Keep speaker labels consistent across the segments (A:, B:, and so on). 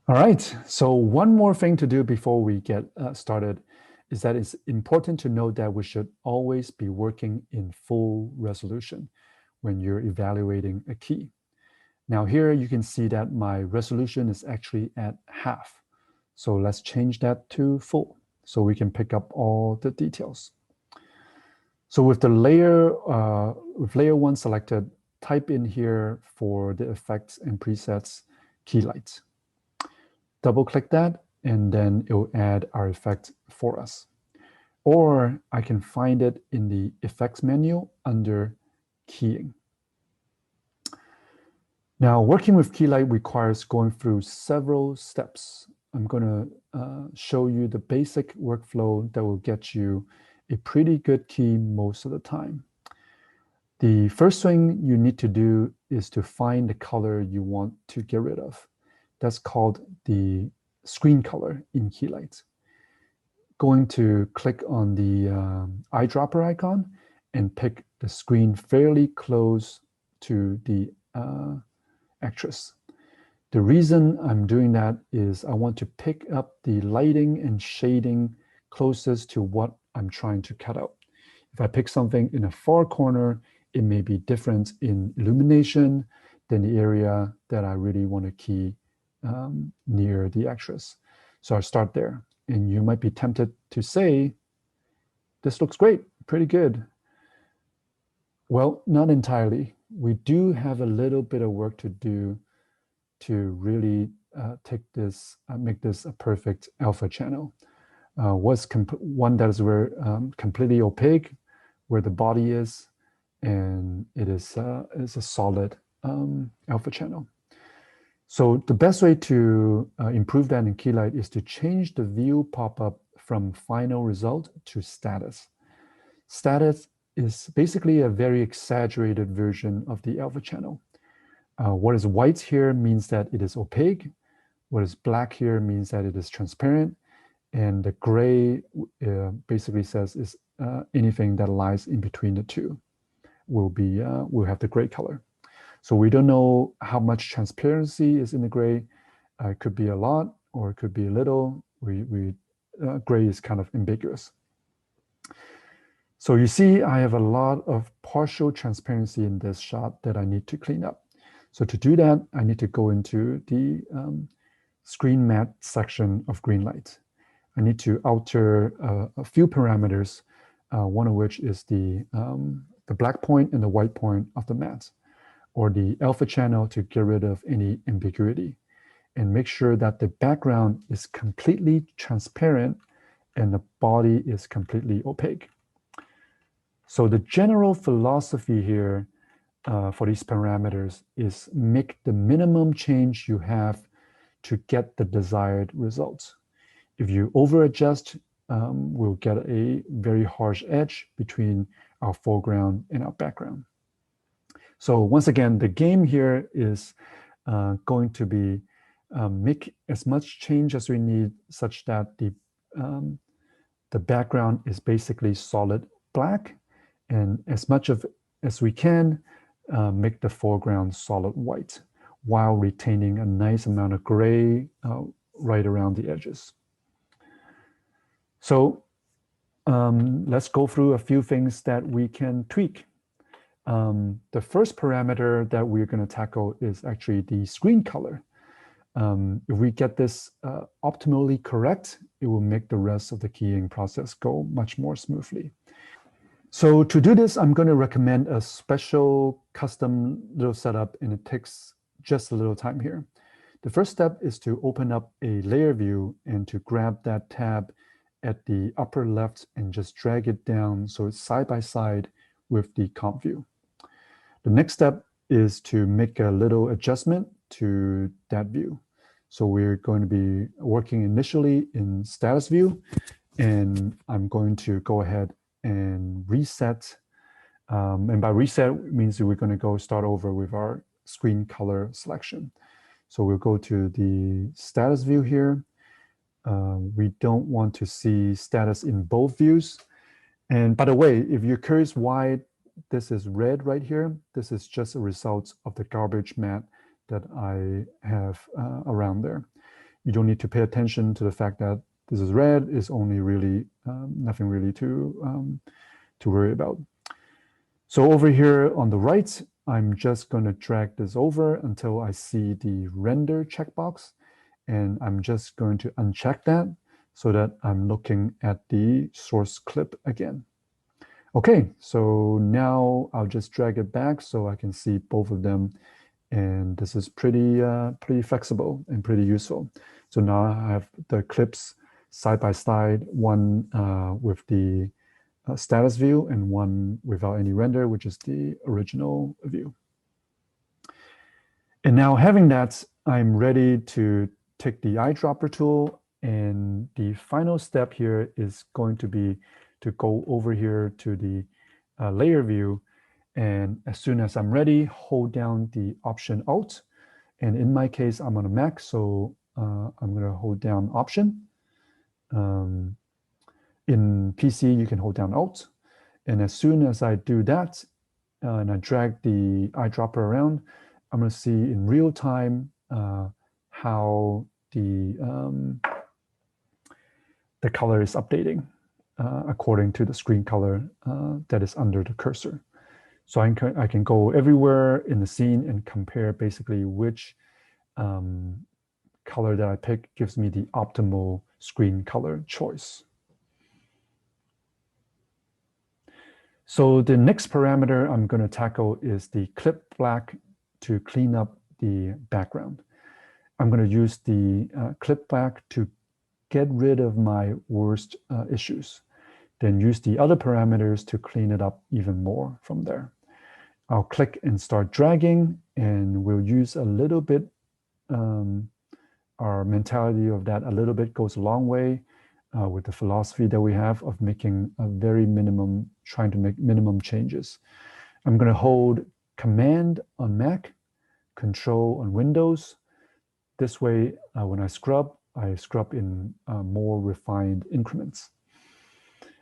A: All right, so one more thing to do before we get started is that it's important to note that we should always be working in full resolution when you're evaluating a key. Now here you can see that my resolution is actually at half. So let's change that to full so we can pick up all the details. So with layer one selected, type in here for the effects and presets Keylight. Double click that, and then it will add our effect for us. Or I can find it in the effects menu under keying. Now, working with Keylight requires going through several steps. I'm going to show you the basic workflow that will get you a pretty good key most of the time. The first thing you need to do is to find the color you want to get rid of. That's called the screen color in Keylight. Going to click on the eyedropper icon and pick the screen fairly close to the actress. The reason I'm doing that is I want to pick up the lighting and shading closest to what I'm trying to cut out. If I pick something in a far corner, it may be different in illumination than the area that I really want to key near the actress. So I start there. And you might be tempted to say, this looks great, pretty good. Well, not entirely. We do have a little bit of work to do to really make this a perfect alpha channel. One that is where completely opaque, where the body is, and it is a solid alpha channel. So the best way to improve that in Keylight is to change the view pop-up from final result to status. Status is basically a very exaggerated version of the alpha channel. What is white here means that it is opaque. What is black here means that it is transparent. And the gray basically says is anything that lies in between the two will have the gray color. So we don't know how much transparency is in the gray. It could be a lot or it could be a little. Gray is kind of ambiguous. So you see, I have a lot of partial transparency in this shot that I need to clean up. So to do that, I need to go into the screen matte section of Greenlight. I need to alter a few parameters, one of which is the black point and the white point of the matte, or the alpha channel to get rid of any ambiguity, and make sure that the background is completely transparent and the body is completely opaque. So the general philosophy here for these parameters is make the minimum change you have to get the desired results. If you over-adjust, we'll get a very harsh edge between our foreground and our background. So once again, the game here is going to be make as much change as we need such that the background is basically solid black, and as much as we can make the foreground solid white while retaining a nice amount of gray right around the edges. So let's go through a few things that we can tweak. The first parameter that we're going to tackle is actually the screen color. If we get this optimally correct, it will make the rest of the keying process go much more smoothly. So to do this, I'm going to recommend a special custom little setup, and it takes just a little time here. The first step is to open up a layer view and to grab that tab at the upper left and just drag it down so it's side by side with the comp view. The next step is to make a little adjustment to that view. So we're going to be working initially in status view, and I'm going to go ahead and reset. And by reset means we're going to start over with our screen color selection. So we'll go to the status view here. We don't want to see status in both views. And by the way, if you're curious why this is red right here, this is just a result of the garbage matte that I have around there. you don't need to pay attention to the fact that this is red. It's only really nothing really to worry about. So over here on the right, I'm just going to drag this over until I see the render checkbox. And I'm just going to uncheck that so that I'm looking at the source clip again. Okay, so now I'll just drag it back so I can see both of them. And this is pretty flexible and pretty useful. So now I have the clips side by side, one with the status view and one without any render, which is the original view. And now having that, I'm ready to take the eyedropper tool, and the final step here is going to be to go over here to the layer view. And as soon as I'm ready, hold down the Option Alt. And in my case, I'm on a Mac, so I'm going to hold down Option. In PC, you can hold down Alt. And as soon as I do that, and I drag the eyedropper around, I'm going to see in real time how the color is updating according to the screen color that is under the cursor. So I can go everywhere in the scene and compare basically which color that I pick gives me the optimal screen color choice. So the next parameter I'm going to tackle is the clip black to clean up the background. I'm going to use the clip black to get rid of my worst issues. Then use the other parameters to clean it up even more from there. I'll click and start dragging, and we'll use a little bit, our mentality of that a little bit goes a long way with the philosophy that we have of making a very minimum, trying to make minimum changes. I'm going to hold Command on Mac, Control on Windows. This way, when I scrub in more refined increments.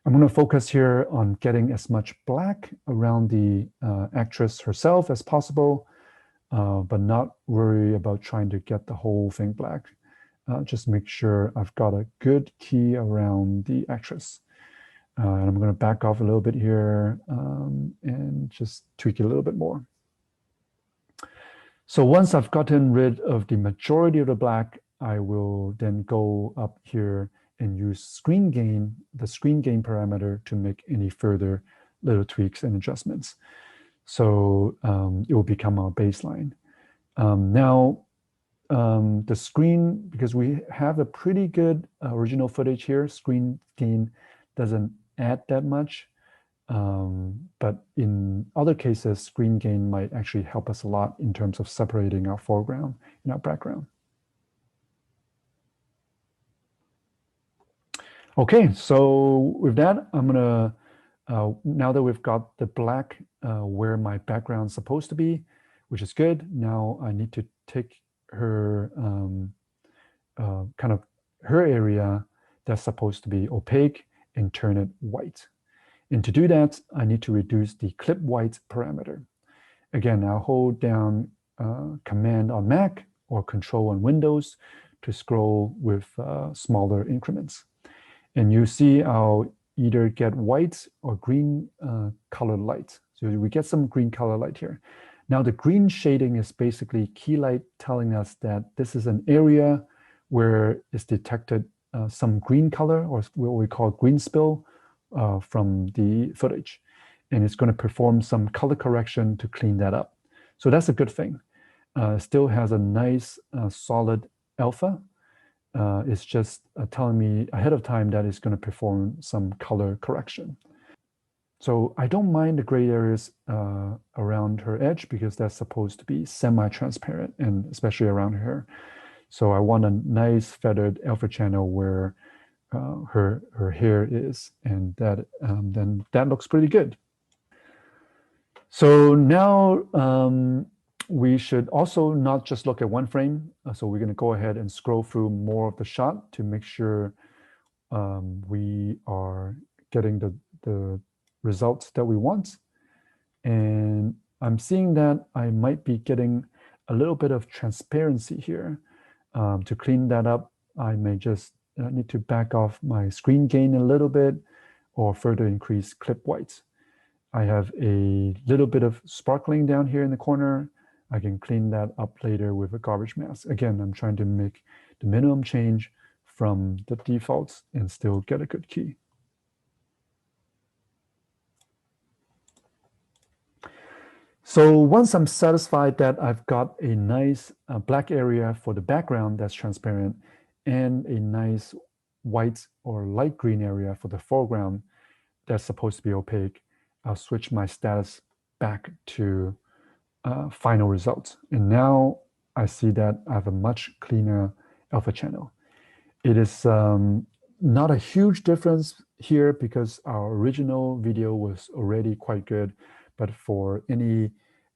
A: I'm going to focus here on getting as much black around the actress herself as possible, but not worry about trying to get the whole thing black. Just make sure I've got a good key around the actress. And I'm going to back off a little bit here and just tweak it a little bit more. So once I've gotten rid of the majority of the black, I will then go up here and use screen gain, the screen gain parameter, to make any further little tweaks and adjustments. So it will become our baseline. Now, the screen, because we have a pretty good original footage here, screen gain doesn't add that much. But in other cases, screen gain might actually help us a lot in terms of separating our foreground and our background. Okay, so with that, I'm gonna, now that we've got the black where my background's supposed to be, which is good, now I need to take her, kind of her area that's supposed to be opaque and turn it white. And to do that, I need to reduce the clip white parameter. Again, I'll hold down Command on Mac or Control on Windows to scroll with smaller increments. And you see I'll either get white or green color light. So we get some green color light here. Now the green shading is basically Keylight telling us that this is an area where it's detected some green color, or what we call green spill, from the footage. And it's going to perform some color correction to clean that up. So that's a good thing. Still has a nice solid alpha. It's just telling me ahead of time that it's going to perform some color correction. So I don't mind the gray areas around her edge because that's supposed to be semi-transparent, and especially around her hair. So I want a nice feathered alpha channel where her hair is, and that then that looks pretty good. So now we should also not just look at one frame. So we're going to go ahead and scroll through more of the shot to make sure we are getting the results that we want. And I'm seeing that I might be getting a little bit of transparency here. To clean that up, I may just need to back off my screen gain a little bit or further increase clip whites. I have a little bit of sparkling down here in the corner. I can clean that up later with a garbage mask. Again, I'm trying to make the minimum change from the defaults and still get a good key. So once I'm satisfied that I've got a nice black area for the background that's transparent and a nice white or light green area for the foreground that's supposed to be opaque, I'll switch my status back to final results. And now I see that I have a much cleaner alpha channel. It is not a huge difference here because our original video was already quite good, but for any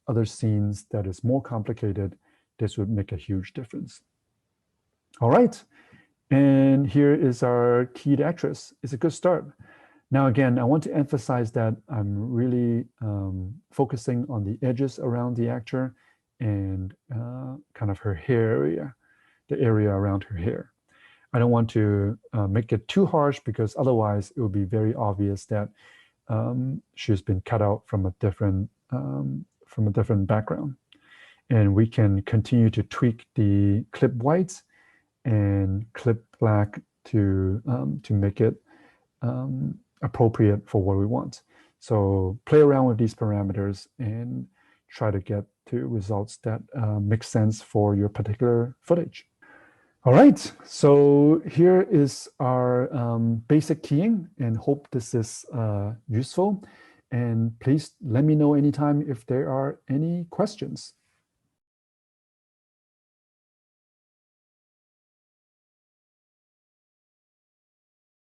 A: other scenes that is more complicated, this would make a huge difference. All right, and here is our keyed actress. It's a good start. Now, again, I want to emphasize that I'm really focusing on the edges around the actor and kind of her hair area, the area around her hair. I don't want to make it too harsh because otherwise it will be very obvious that she's been cut out from a different background. And we can continue to tweak the clip whites and clip black to make it appropriate for what we want. So play around with these parameters and try to get to results that make sense for your particular footage. All right, so here is our basic keying, and hope this is useful. And please let me know anytime if there are any questions.